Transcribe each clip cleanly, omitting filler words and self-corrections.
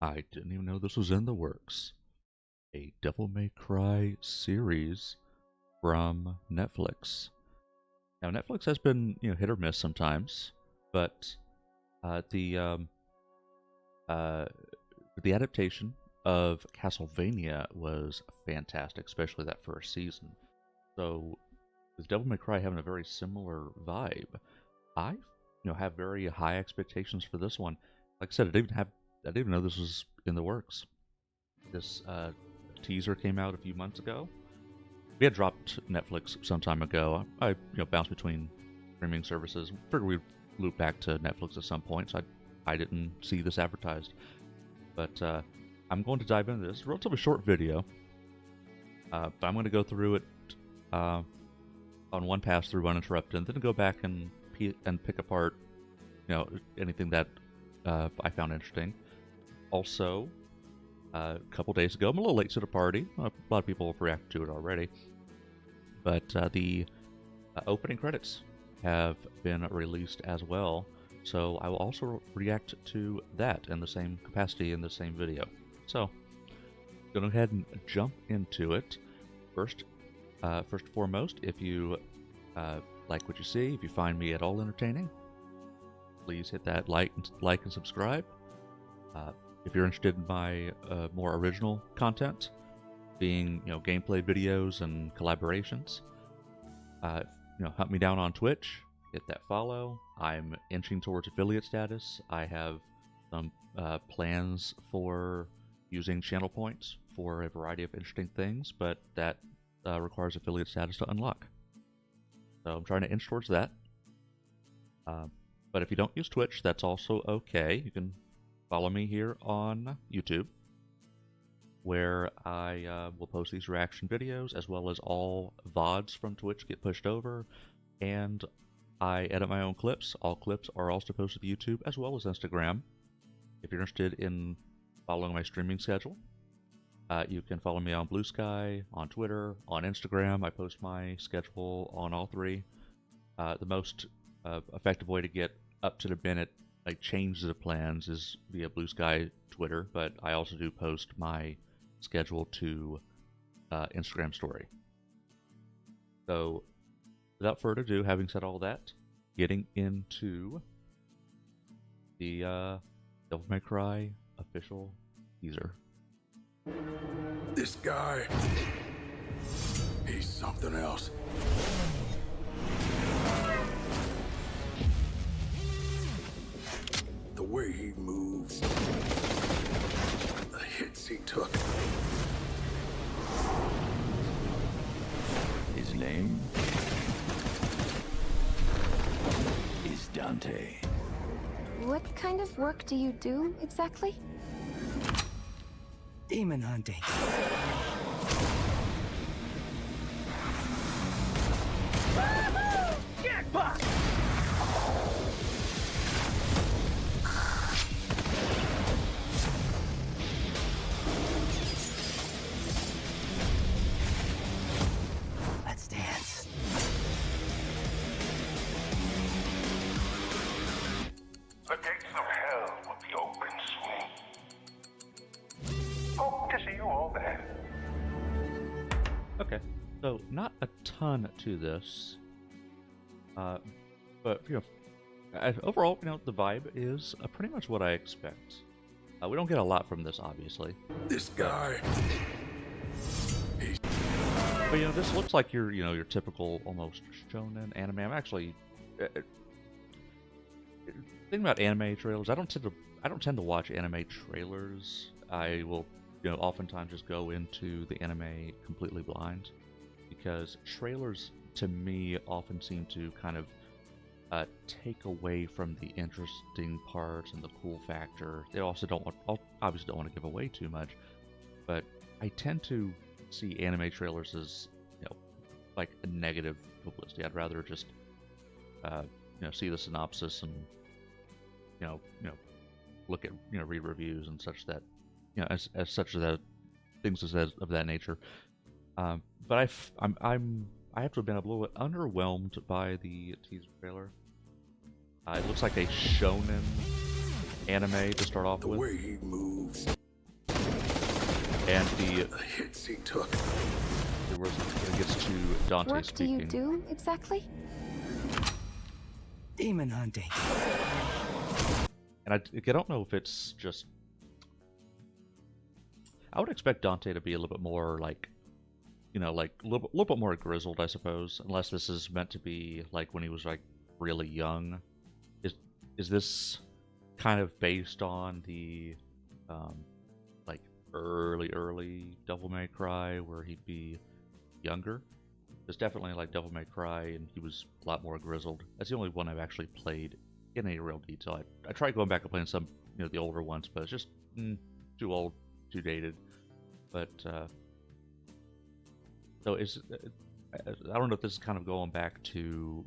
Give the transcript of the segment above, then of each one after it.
I didn't even know this was in the works. A Devil May Cry series from Netflix. Now, Netflix has been, hit or miss sometimes, but the uh, the adaptation of Castlevania was fantastic, especially that first season. So, with Devil May Cry having a very similar vibe, I, have very high expectations for this one. Like I said, I didn't even know this was in the works. This teaser came out a few months ago. We had dropped Netflix some time ago. I bounced between streaming services. Figured we'd loop back to Netflix at some point, so I didn't see this advertised. But I'm going to dive into this. Relatively short video, but I'm going to go through it on one pass through uninterrupted, and then go back and pick apart, anything that I found interesting. Also, a couple days ago, I'm a little late to the party. A lot of people have reacted to it already, but the opening credits have been released as well. So I will also react to that in the same capacity in the same video. So, go ahead and jump into it. First and foremost, if you like what you see, if you find me at all entertaining, please hit that like and subscribe. If you're interested in my more original content, being gameplay videos and collaborations, hunt me down on Twitch. Hit that follow. I'm inching towards affiliate status. I have some plans for using channel points for a variety of interesting things, but that requires affiliate status to unlock. So I'm trying to inch towards that. But if you don't use Twitch, that's also okay. You can follow me here on YouTube, where I will post these reaction videos, as well as all VODs from Twitch get pushed over, and I edit my own clips. All clips are also posted to YouTube as well as Instagram. If you're interested in following my streaming schedule, you can follow me on Blue Sky, on Twitter, on Instagram. I post my schedule on all three. The most effective way to get up to the minute changes of plans is via Blue Sky Twitter, but I also do post my schedule to Instagram story. So, without further ado, having said all that, getting into the Devil May Cry official teaser. This guy, he's something else. The way he moves, the hits he took. His name is Dante. What kind of work do you do, exactly? Demon hunting. Jackpot! Let's dance. The gates of hell will be open soon. Hope to see you all there. Okay, so not a ton to this, but overall, the vibe is pretty much what I expect. We don't get a lot from this, obviously, This guy, but this looks like your typical almost shonen anime. I'm actually thinking about anime trailers. I don't tend to watch anime trailers. I will oftentimes just go into the anime completely blind, because trailers to me often seem to kind of take away from the interesting parts and the cool factor. They also obviously don't want to give away too much, but I tend to see anime trailers as like a negative publicity. I'd rather just see the synopsis and look at read reviews and such, that as such that things of that nature. But I have to have been a little bit underwhelmed by the teaser trailer. It looks like a shonen anime to start off The with, way he moves, and the the hits he took. there was when it gets to Dante What do you speaking. do exactly? Demon hunting. And I don't know if it's just. I would expect Dante to be a little bit more like, like a little bit more grizzled, I suppose. Unless this is meant to be like when he was like really young. Is this kind of based on the, like early Devil May Cry where he'd be younger? It's definitely like Devil May Cry, and he was a lot more grizzled. That's the only one I've actually played in any real detail. I tried going back and playing some, the older ones, but it's just too old, too dated. But so I don't know if this is kind of going back to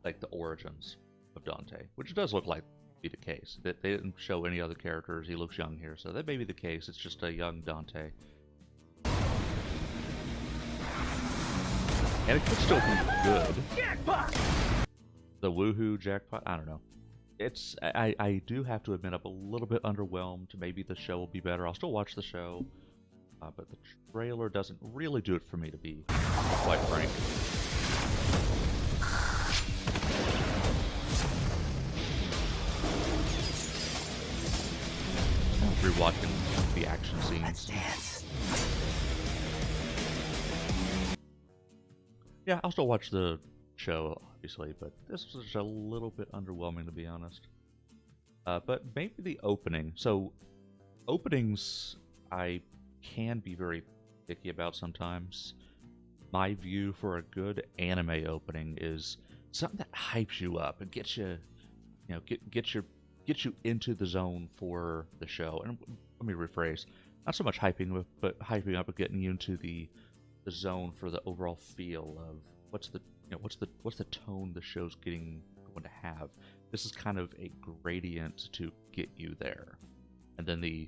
like the origins of Dante, which does look like be the case. That they didn't show any other characters. He looks young here, so that may be the case. It's just a young Dante. And it could still be good. Jackpot! The woohoo jackpot, I don't know. I do have to admit I'm a little bit underwhelmed. Maybe the show will be better. I'll still watch the show, but the trailer doesn't really do it for me, to be quite frank. I'm rewatching the action scenes. Yeah, I'll still watch the show, obviously, but this was just a little bit underwhelming, to be honest. But maybe the opening. So, openings I can be very picky about sometimes. My view for a good anime opening is something that hypes you up and gets you, get you into the zone for the show. And let me rephrase: not so much hyping, but hyping up and getting you into the zone for the overall feel of what's the tone the show's going to have. This is kind of a gradient to get you there, and then the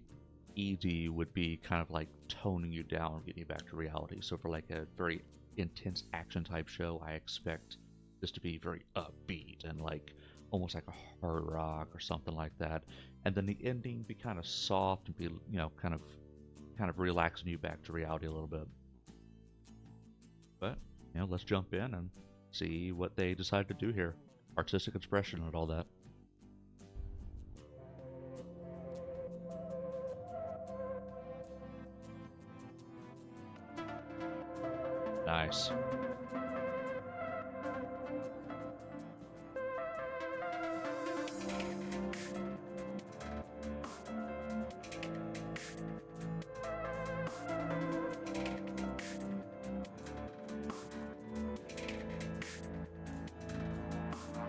ED would be kind of like toning you down, getting you back to reality. So for like a very intense action type show, I expect this to be very upbeat and like almost like a hard rock or something like that, and then the ending be kind of soft and be kind of relaxing you back to reality a little bit. But let's jump in and see what they decide to do here. Artistic expression and all that. Nice.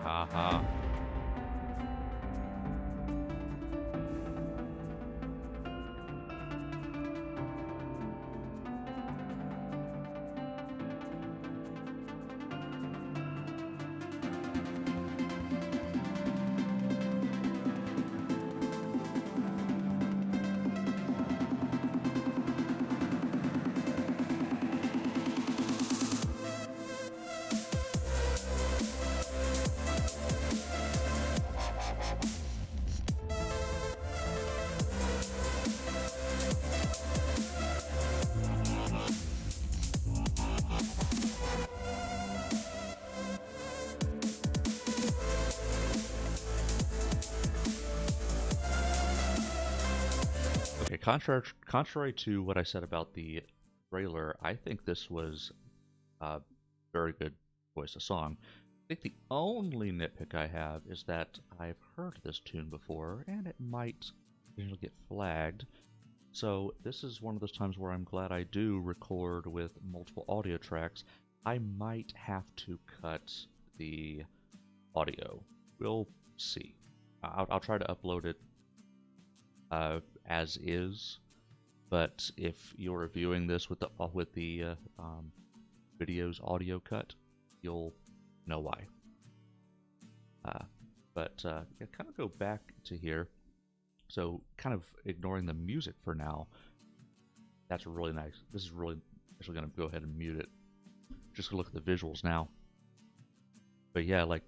Haha. Okay, contrary to what I said about the trailer, I think this was a very good choice of song. I think the only nitpick I have is that I've heard this tune before, and it might occasionally get flagged. So this is one of those times where I'm glad I do record with multiple audio tracks. I might have to cut the audio. We'll see. I'll try to upload it as is, but if you're reviewing this with the video's audio cut, you'll know why. But kind of go back to here. So kind of ignoring the music for now. That's really nice. This is really actually going to go ahead and mute it. Just gonna look at the visuals now. But yeah, like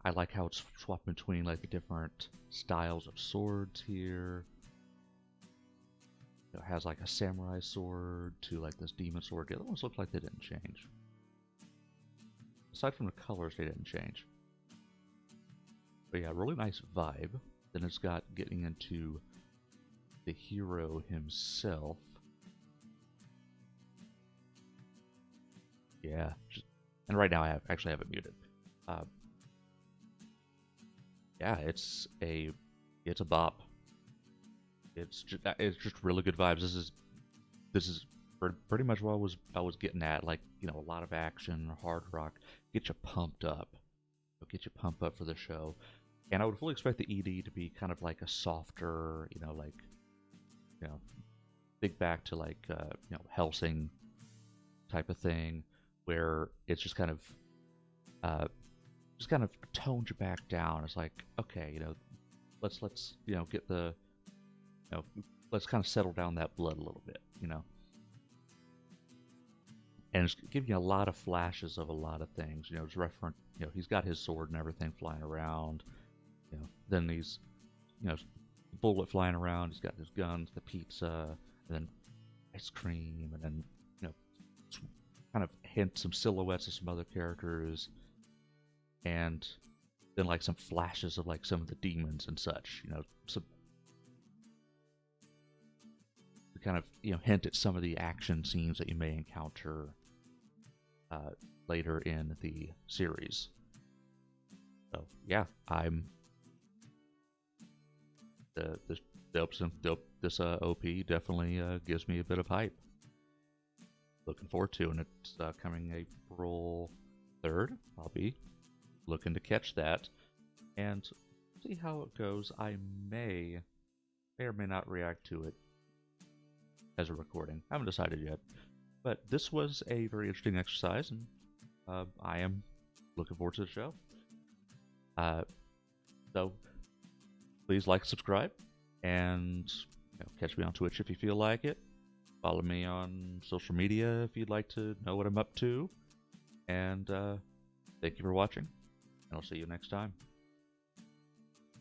I like how it's swapping between like the different styles of swords here. It has like a samurai sword to like this demon sword. The other ones look like they didn't change. Aside from the colors, they didn't change. But yeah, really nice vibe. Then it's got getting into the hero himself. Yeah, and right now I actually have it muted. Yeah, it's a bop. It's just really good vibes. This is pretty much what I was getting at. Like, you know, a lot of action, hard rock, get you pumped up. Get you pumped up for the show. And I would fully expect the ED to be kind of like a softer, you know, like, you know, think back to like, you know, Helsing type of thing, where it's just kind of toned you back down. It's like, okay, you know, let's you know, get the, you know, let's kind of settle down that blood a little bit, you know. And it's giving you a lot of flashes of a lot of things, you know. It's referent, you know, he's got his sword and everything flying around, you know. Then these, you know, bullet flying around. He's got his guns, the pizza, and then ice cream, and then, you know, kind of hint some silhouettes of some other characters, and then like some flashes of like some of the demons and such, you know, some to kind of, you know, hint at some of the action scenes that you may encounter later in the series. So yeah, I'm this OP definitely gives me a bit of hype. Looking forward to, and it's coming April 3rd. I'll be looking to catch that and see how it goes. I may or may not react to it as a recording. I haven't decided yet, but this was a very interesting exercise, and I am looking forward to the show. So please like, subscribe, and, you know, catch me on Twitch if you feel like it. Follow me on social media if you'd like to know what I'm up to. And thank you for watching, and I'll see you next time.